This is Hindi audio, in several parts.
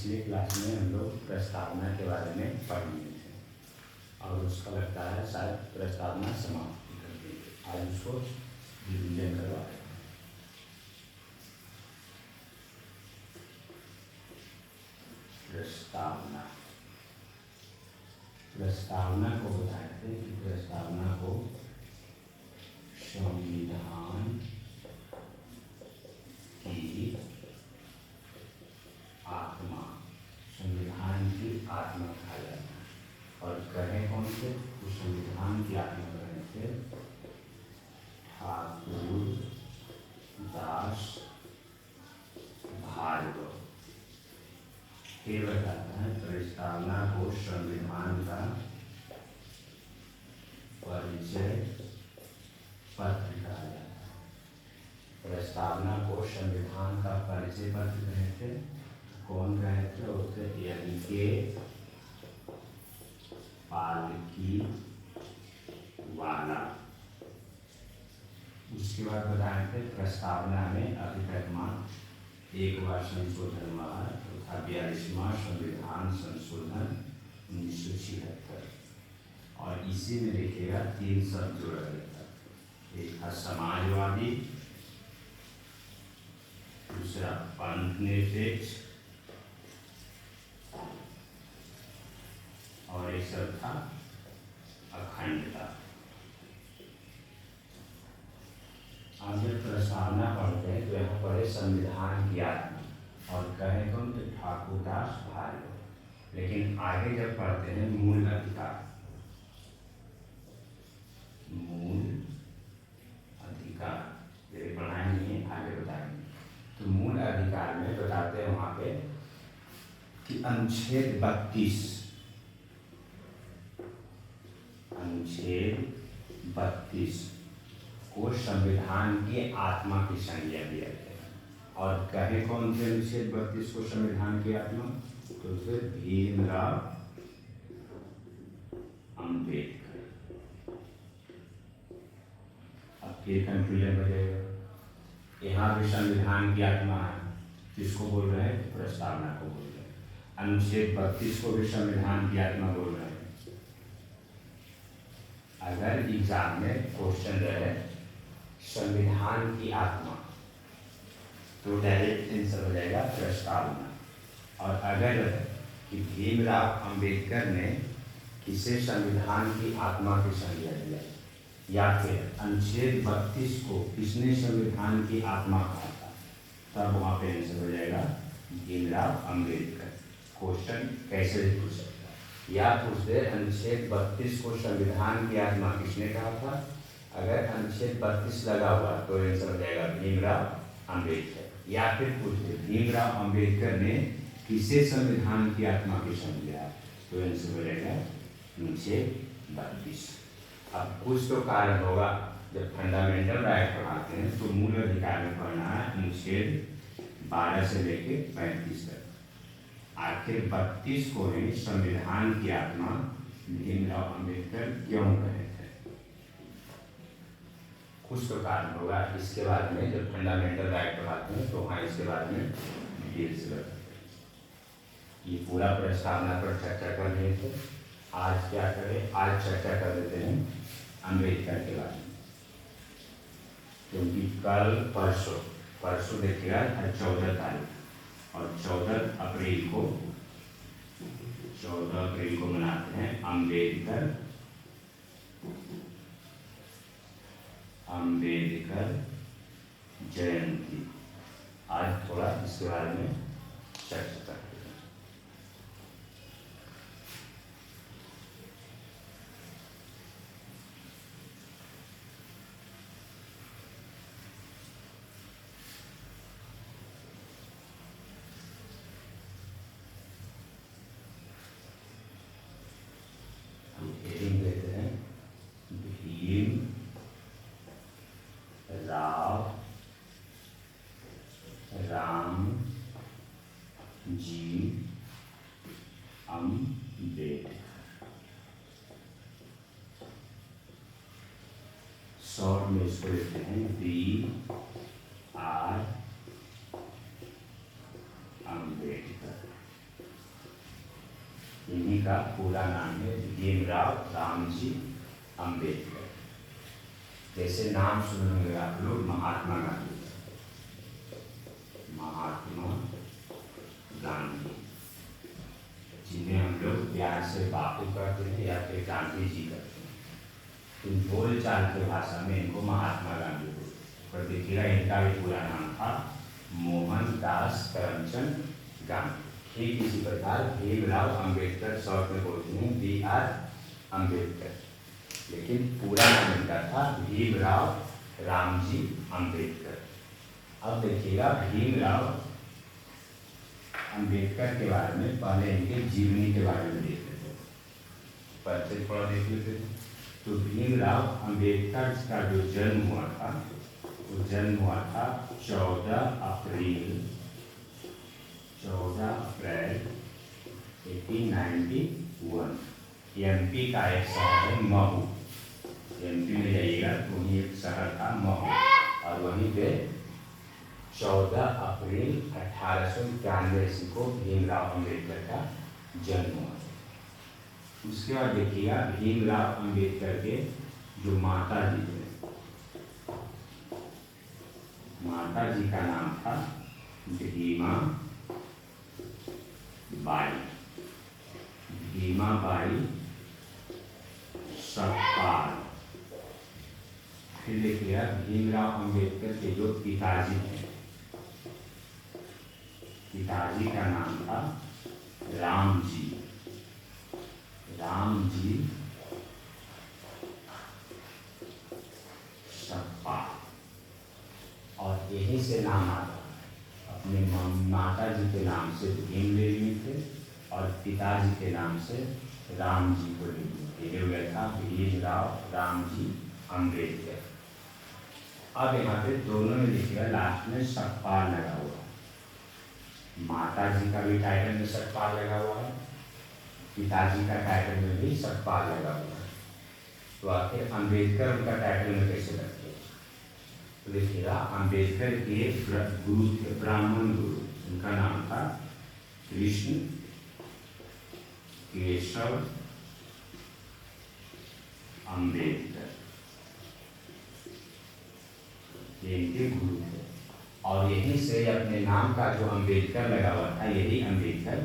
पिछले क्लास में हम लोग प्रस्तावना के बारे में पढ़ लिए थे और उसका लगता है शायद प्रस्तावना समाप्त कर देंगे। आज उसको रिवीजन करवा रहे हैं। प्रस्तावना प्रस्तावना को बताए थे कि प्रस्तावना को संविधान की आत्मा, संविधान की आत्मा कहा जाता है। और कहे कौन से? तो संविधान की आत्मा कहे थे ठाकुर दास भार्गव। ये बताता है प्रस्तावना को संविधान का परिचय पत्र कहा जाता है। प्रस्तावना को संविधान का परिचय पत्र कहे थे। कौन कहे थे? उसे एल.के. पालकी वाला। उसके बाद बताए थे प्रस्तावना में अभी तक मात्र एक बार संशोधन हुआ है, तो था 42वां संविधान संशोधन 1976। और इसी में देखिएगा 3 शब्द जोड़ा गया था। एक था समाजवादी, दूसरा पंथनिरपेक्ष और एक शब्द था अखंडता। आप जब प्रस्तावना पढ़ते हैं तो यहाँ पढ़े संविधान की आत्मा और कहे कौन? तो ठाकुर दास भार्गव। लेकिन आगे जब पढ़ते हैं मूल अधिकार, मूल अधिकार ये पढ़ाएंगे, आगे बताएंगे। तो मूल अधिकार में बताते हैं वहाँ पे कि अनुच्छेद 32 को संविधान की आत्मा की संज्ञा दिया गया। और कहे कौन थे अनुच्छेद 32 को संविधान की आत्मा? तो फिर भीमराव अम्बेडकर। अब फिर कंफ्यूजन हो जाएगा। यहाँ भी संविधान की आत्मा है, किसको बोल रहे हैं? प्रस्तावना को बोल रहे हैं। अनुच्छेद 32 को भी संविधान की आत्मा बोल रहे हैं। अगर एग्जाम में क्वेश्चन रहे संविधान की आत्मा तो डायरेक्ट आंसर हो जाएगा प्रस्तावना। और अगर कि भीमराव अंबेडकर ने किसे संविधान की आत्मा की संज्ञा दिया, या फिर अनुच्छेद 32 को किसने संविधान की आत्मा कहा था, तब वहाँ पे आंसर हो जाएगा भीमराव अंबेडकर। क्वेश्चन कैसे पूछ सकता है? या पूछते अनुच्छेद 32 को संविधान की आत्मा किसने कहा था? अगर अनुच्छेद 32 लगा हुआ तो आंसर हो जाएगा भीमराव अंबेडकर। या फिर पूछते भीमराव अंबेडकर ने किसे संविधान की आत्मा की संज्ञा, तो आंसर हो जाएगा अनुच्छेद 32। अब कुछ तो कारण होगा। जब फंडामेंटल राइट पढ़ाते हैं तो मूल अधिकार में पढ़ना है अनुच्छेद 12 से लेके 35 तक। आखिर 32 को ही संविधान की आत्मा भीमराव अंबेडकर क्यों कहे थे? कुछ तो कारण होगा। इसके बाद में जब फंडामेंटल राइट पढ़ाते हैं तो वहाँ इसके बाद में डिटेल से बताते हैं। ये पूरा प्रस्तावना पर चर्चा कर रहे थे। आज क्या करें? आज चर्चा कर देते हैं अंबेडकर के बारे में, क्योंकि कल परसों देखिएगा 14 तारीख और 14 अप्रैल को मनाते हैं अंबेडकर जयंती। आज थोड़ा इसके बारे में चर्चा करते हैं। शॉर्ट में इसको लिखते हैं B.R. अम्बेडकर। इन्हीं का पूरा नाम है भीमराव रामजी अम्बेडकर। जैसे नाम सुनेंगे आप लोग महात्मा गांधी, महात्मा गांधी, जिन्हें हम लोग प्यार से बापू कहते हैं या फिर गांधी जी कहते हैं। इन बोल चाल की भाषा में इनको महात्मा गांधी बोलते हैं। पर देखिएगा इनका भी पूरा नाम था मोहनदास करमचंद गांधी। ठीक इसी प्रकार भीमराव अम्बेडकर शॉर्ट में बोलते हैं BR अम्बेडकर, लेकिन पूरा नाम इनका था भीमराव रामजी अम्बेडकर। अब देखिएगा भीमराव अम्बेडकर के बारे में पहले इनके जीवनी के बारे में देख लेते हैं, परिचय थोड़ा देख लेते हैं। तो भीमराव अम्बेडकर का जो जन्म हुआ था वो जन्म हुआ था 14 अप्रैल 1891। MP का एक शहर है महू, MP में जाइएगा तो वहीं एक शहर था महू, और वहीं पे 14 अप्रैल 1891 को भीमराव अम्बेडकर का जन्म हुआ। उसके बाद देखिएगा भीमराव अम्बेडकर के जो माता जी थे, माता जी का नाम था भीमा बाई सतपाल। फिर देखिएगा भीमराव अम्बेडकर के जो पिताजी थे, पिताजी का नाम था रामजी सतपाल, और यहीं से नाम आता है। अपने माता जी के नाम से भीम ले लिए थे और पिताजी के नाम से राम जी को ले गया था भीमराव रामजी अम्बेडकर। अब यहाँ पे दोनों में देखिएगा लास्ट में सतपाल लगा हुआ है। माता जी का भी टाइटल में सतपाल लगा हुआ है, पिताजी का टाइटल में भी सतपाल लगा हुआ है। तो आखिर अम्बेडकर उनका टाइटल में कैसे लगते हैं? तो देखिएगा अम्बेडकर के गुरु थे, ब्राह्मण गुरु, उनका नाम था कृष्ण केशव अम्बेडकर, ये इनके गुरु थे। और यहीं से अपने नाम का जो अम्बेडकर लगा हुआ था, यही अम्बेडकर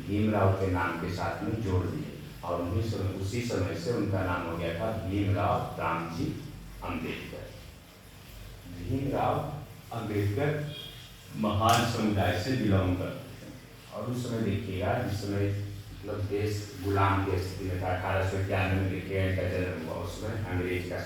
भीमराव के नाम के साथ में जोड़ दिए, और उसी समय से उनका नाम हो गया था भीमराव रामजी अम्बेडकर। भीमराव अम्बेडकर महान समुदाय से बिलोंग करते थे, और उस समय देखिएगा जिस समय मतलब देश गुलाम की स्थिति में था, 1891 में देखिएगा इनका जन्म हुआ, उसमें अंग्रेज का